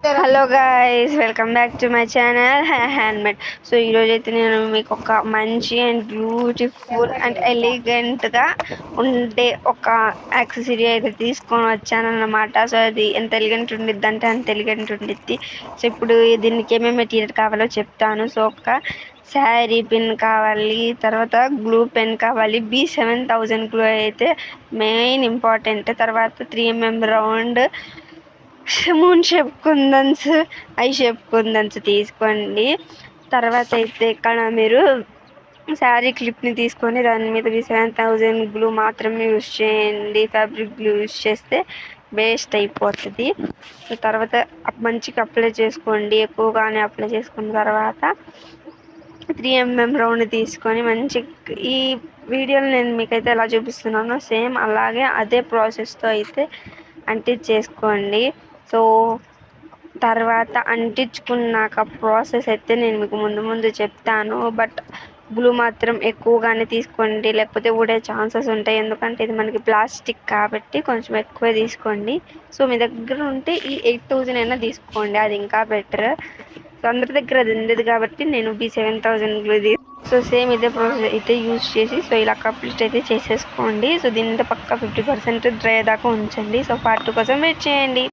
Hello guys, welcome back to my channel handmade. So ఈరోజు అయితే నేను మీకు ఒక మంచి అండ్ బ్యూటిఫుల్ అండ్ ఎలిగెంట్గా ఉండే ఒక యాక్సెసరీ అయితే తీసుకొని వచ్చానన్నమాట. సో అది ఎంత ఎలిగెంట్ ఉండిద్ది అంటే అంత ఎలిగెంట్ ఉండిద్ది. సో ఇప్పుడు దీనికి ఏమేమి మెటీరియల్ కావాలో చెప్తాను. సో ఒక శారీ పిన్ కావాలి, తర్వాత గ్లూ పెన్ కావాలి, B7000 గ్లూ అయితే మెయిన్ ఇంపార్టెంట్, తర్వాత 3mm round moon shape kundans, eye shape kundans తీసుకోండి. తర్వాత అయితే ఇక్కడ మీరు శారీ క్లిప్ని తీసుకొని దాని మీద B7000 గ్లూ మాత్రమే యూజ్ చేయండి. ఫ్యాబ్రిక్ గ్లూ యూజ్ చేస్తే వేస్ట్ అయిపోతుంది. సో తర్వాత మంచిగా అప్లై చేసుకోండి, ఎక్కువగానే అప్లై చేసుకున్న తర్వాత 3mm రౌండ్ తీసుకొని మంచి ఈ వీడియోలో నేను మీకైతే ఎలా చూపిస్తున్నానో సేమ్ అలాగే అదే ప్రాసెస్తో అయితే అంటించేసుకోండి. సో తర్వాత అంటించుకున్నాక ప్రాసెస్ అయితే నేను మీకు ముందు చెప్తాను. బట్ గ్లూ మాత్రం ఎక్కువగానే తీసుకోండి, లేకపోతే ఊడే ఛాన్సెస్ ఉంటాయి. ఎందుకంటే ఇది మనకి ప్లాస్టిక్ కాబట్టి కొంచెం ఎక్కువ తీసుకోండి. సో మీ దగ్గర ఉంటే ఈ 8000 అయినా తీసుకోండి, అది ఇంకా బెటర్. సో అందరి దగ్గర అది ఉండేది కాబట్టి నేను B7000 గ్లూ సో సేమ్ ఇదే ప్రాసెస్ అయితే యూజ్ చేసి సో ఇలా కంప్లీట్ అయితే చేసేసుకోండి. సో దీని పక్క 50% డ్రై దాకా ఉంచండి. సో పార్ట్ 2 కోసం వెయిట్ చేయండి.